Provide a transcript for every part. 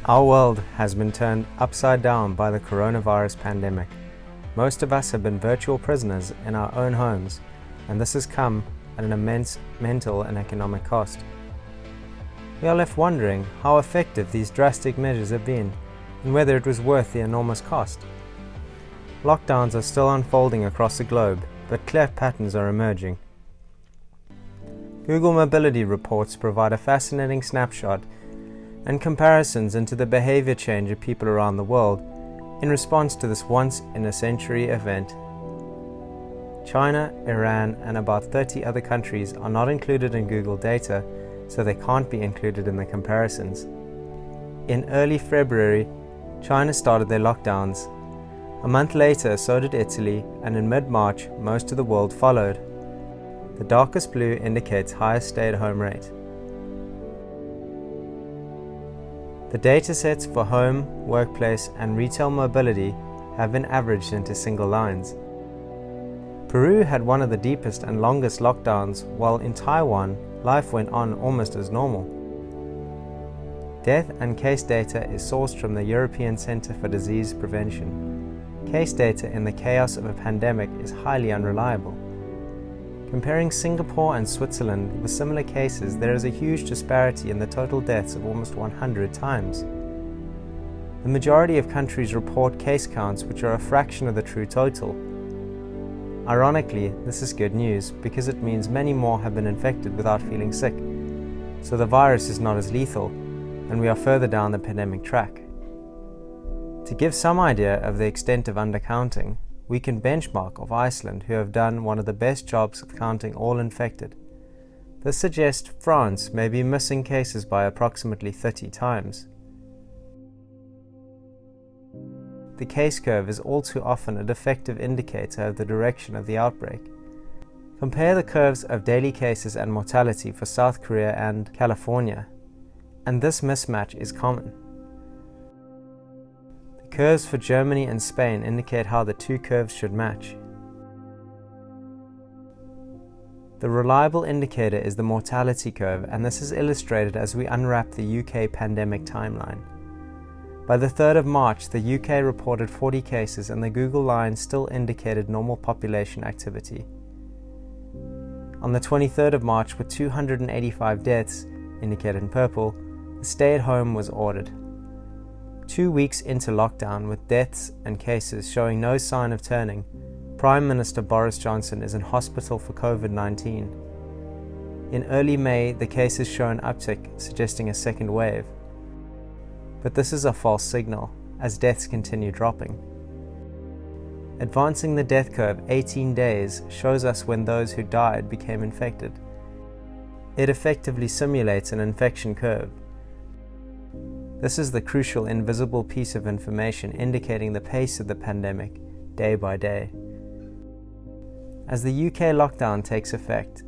Our world has been turned upside down by the coronavirus pandemic. Most of us have been virtual prisoners in our own homes, and this has come at an immense mental and economic cost. We are left wondering how effective these drastic measures have been and whether it was worth the enormous cost. Lockdowns are still unfolding across the globe, but clear patterns are emerging. Google Mobility reports provide a fascinating snapshot and comparisons into the behavior change of people around the world in response to this once-in-a-century event. China, Iran, and about 30 other countries are not included in Google data, so they can't be included in the comparisons. In early February, China started their lockdowns. A month later, so did Italy, and in mid-March, most of the world followed. The darkest blue indicates highest stay-at-home rate. The datasets for home, workplace, and retail mobility have been averaged into single lines. Peru had one of the deepest and longest lockdowns, while in Taiwan, life went on almost as normal. Death and case data is sourced from the European Centre for Disease Prevention. Case data in the chaos of a pandemic is highly unreliable. Comparing Singapore and Switzerland with similar cases, there is a huge disparity in the total deaths of almost 100 times. The majority of countries report case counts which are a fraction of the true total. Ironically, this is good news because it means many more have been infected without feeling sick, so the virus is not as lethal, and we are further down the pandemic track. To give some idea of the extent of undercounting, we can benchmark of Iceland, who have done one of the best jobs of counting all infected. This suggests France may be missing cases by approximately 30 times. The case curve is all too often a defective indicator of the direction of the outbreak. Compare the curves of daily cases and mortality for South Korea and California, and this mismatch is common. The curves for Germany and Spain indicate how the two curves should match. The reliable indicator is the mortality curve, and this is illustrated as we unwrap the UK pandemic timeline. By the 3rd of March, the UK reported 40 cases and the Google line still indicated normal population activity. On the 23rd of March, with 285 deaths, indicated in purple, a stay-at-home was ordered. 2 weeks into lockdown, with deaths and cases showing no sign of turning, Prime Minister Boris Johnson is in hospital for COVID-19. In early May, the cases show an uptick, suggesting a second wave. But this is a false signal, as deaths continue dropping. Advancing the death curve 18 days shows us when those who died became infected. It effectively simulates an infection curve. This is the crucial invisible piece of information indicating the pace of the pandemic, day by day. As the UK lockdown takes effect,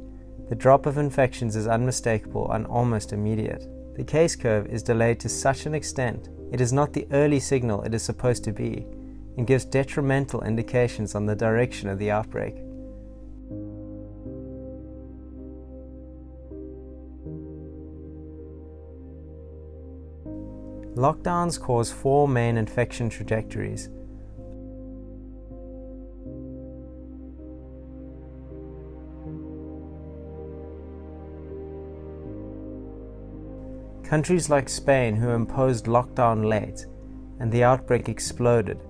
the drop of infections is unmistakable and almost immediate. The case curve is delayed to such an extent, it is not the early signal it is supposed to be, and gives detrimental indications on the direction of the outbreak. Lockdowns cause 4 main infection trajectories. Countries like Spain, who imposed lockdown late and the outbreak exploded,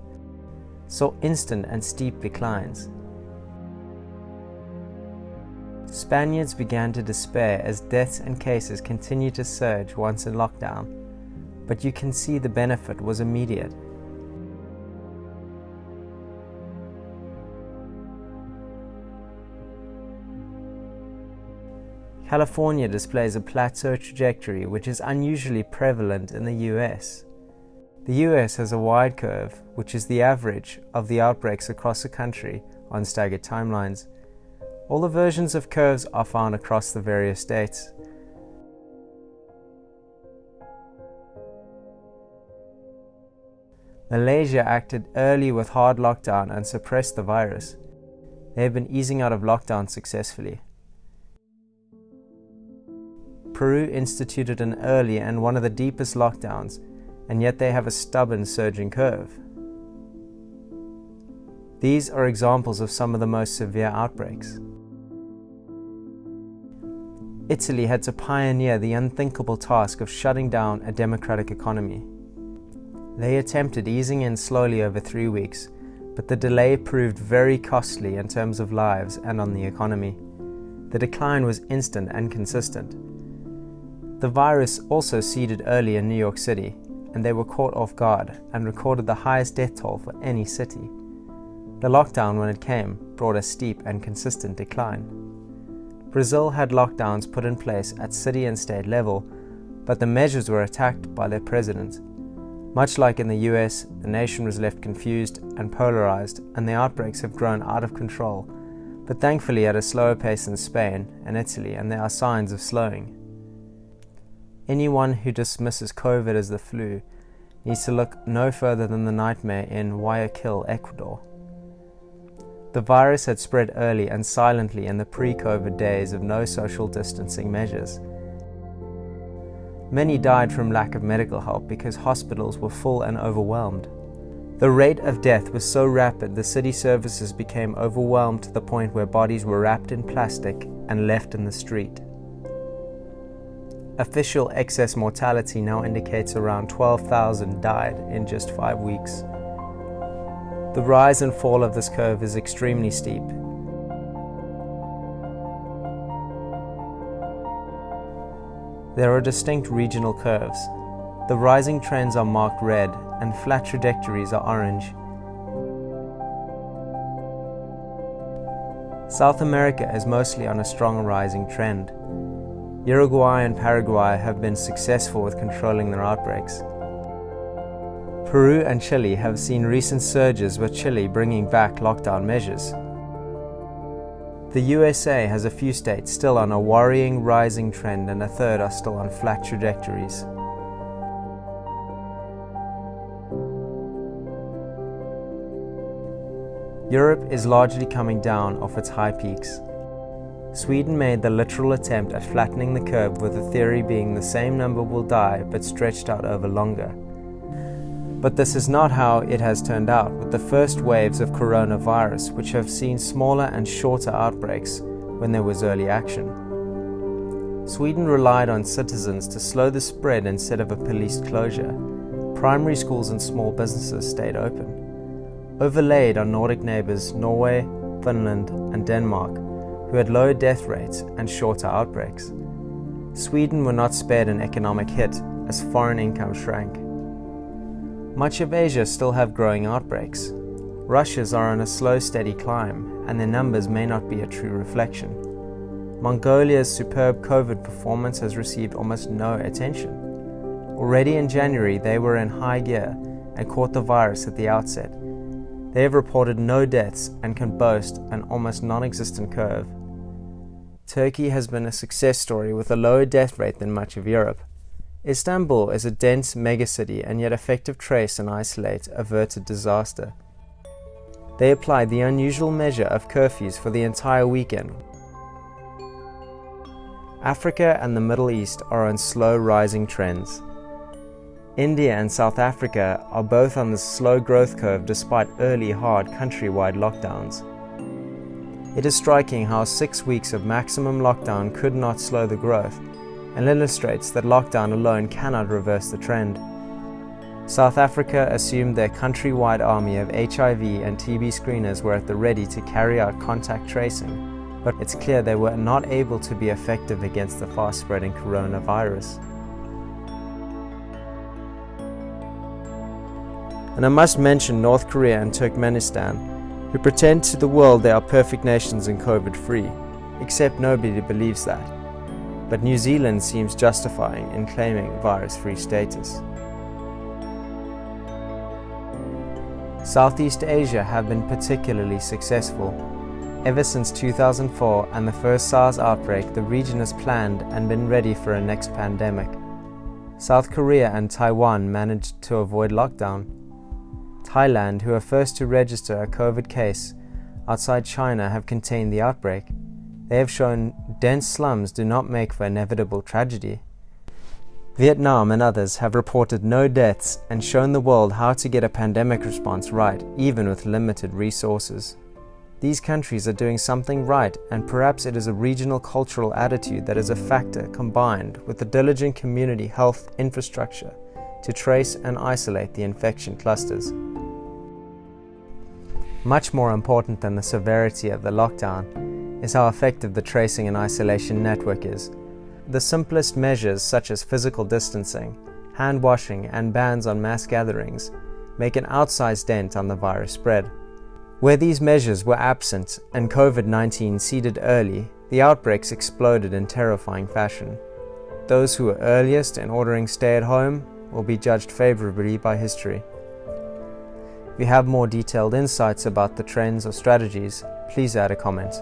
saw instant and steep declines. Spaniards began to despair as deaths and cases continued to surge once in lockdown, but you can see the benefit was immediate. California displays a plateau trajectory which is unusually prevalent in the US. The US has a wide curve, which is the average of the outbreaks across the country on staggered timelines. All the versions of curves are found across the various states. Malaysia acted early with hard lockdown and suppressed the virus. They have been easing out of lockdown successfully. Peru instituted an early and one of the deepest lockdowns, and yet they have a stubborn surging curve. These are examples of some of the most severe outbreaks. Italy had to pioneer the unthinkable task of shutting down a democratic economy. They attempted easing in slowly over 3 weeks, but the delay proved very costly in terms of lives and on the economy. The decline was instant and consistent. The virus also seeded early in New York City, and they were caught off guard and recorded the highest death toll for any city. The lockdown, when it came, brought a steep and consistent decline. Brazil had lockdowns put in place at city and state level, but the measures were attacked by their president. Much like in the US, the nation was left confused and polarized, and the outbreaks have grown out of control, but thankfully at a slower pace in Spain and Italy, and there are signs of slowing. Anyone who dismisses COVID as the flu needs to look no further than the nightmare in Guayaquil, Ecuador. The virus had spread early and silently in the pre-COVID days of no social distancing measures. Many died from lack of medical help because hospitals were full and overwhelmed. The rate of death was so rapid the city services became overwhelmed to the point where bodies were wrapped in plastic and left in the street. Official excess mortality now indicates around 12,000 died in just 5 weeks. The rise and fall of this curve is extremely steep. There are distinct regional curves. The rising trends are marked red and flat trajectories are orange. South America is mostly on a strong rising trend. Uruguay and Paraguay have been successful with controlling their outbreaks. Peru and Chile have seen recent surges, with Chile bringing back lockdown measures. The USA has a few states still on a worrying rising trend, and a third are still on flat trajectories. Europe is largely coming down off its high peaks. Sweden made the literal attempt at flattening the curve, with the theory being the same number will die but stretched out over longer. But this is not how it has turned out, with the first waves of coronavirus, which have seen smaller and shorter outbreaks when there was early action. Sweden relied on citizens to slow the spread instead of a policed closure. Primary schools and small businesses stayed open. Overlaid are Nordic neighbours Norway, Finland and Denmark, who had lower death rates and shorter outbreaks. Sweden were not spared an economic hit as foreign income shrank. Much of Asia still have growing outbreaks. Russia's are on a slow, steady climb, and their numbers may not be a true reflection. Mongolia's superb COVID performance has received almost no attention. Already in January, they were in high gear and caught the virus at the outset. They have reported no deaths and can boast an almost non-existent curve. Turkey has been a success story with a lower death rate than much of Europe. Istanbul is a dense megacity, and yet effective trace and isolate averted disaster. They applied the unusual measure of curfews for the entire weekend. Africa and the Middle East are on slow rising trends. India and South Africa are both on the slow growth curve despite early hard countrywide lockdowns. It is striking how 6 weeks of maximum lockdown could not slow the growth, and illustrates that lockdown alone cannot reverse the trend. South Africa assumed their countrywide army of HIV and TB screeners were at the ready to carry out contact tracing, but it's clear they were not able to be effective against the fast-spreading coronavirus. And I must mention North Korea and Turkmenistan, who pretend to the world they are perfect nations and COVID-free, except nobody believes that. But New Zealand seems justifying in claiming virus-free status. Southeast Asia have been particularly successful. Ever since 2004 and the first SARS outbreak, the region has planned and been ready for a next pandemic. South Korea and Taiwan managed to avoid lockdown. Thailand, who are first to register a COVID case outside China, have contained the outbreak. They have shown dense slums do not make for inevitable tragedy. Vietnam and others have reported no deaths and shown the world how to get a pandemic response right, even with limited resources. These countries are doing something right, and perhaps it is a regional cultural attitude that is a factor combined with the diligent community health infrastructure to trace and isolate the infection clusters. Much more important than the severity of the lockdown is how effective the tracing and isolation network is. The simplest measures such as physical distancing, hand washing and bans on mass gatherings make an outsized dent on the virus spread. Where these measures were absent and COVID-19 seeded early, the outbreaks exploded in terrifying fashion. Those who were earliest in ordering stay at home will be judged favorably by history. If you have more detailed insights about the trends or strategies, please add a comment.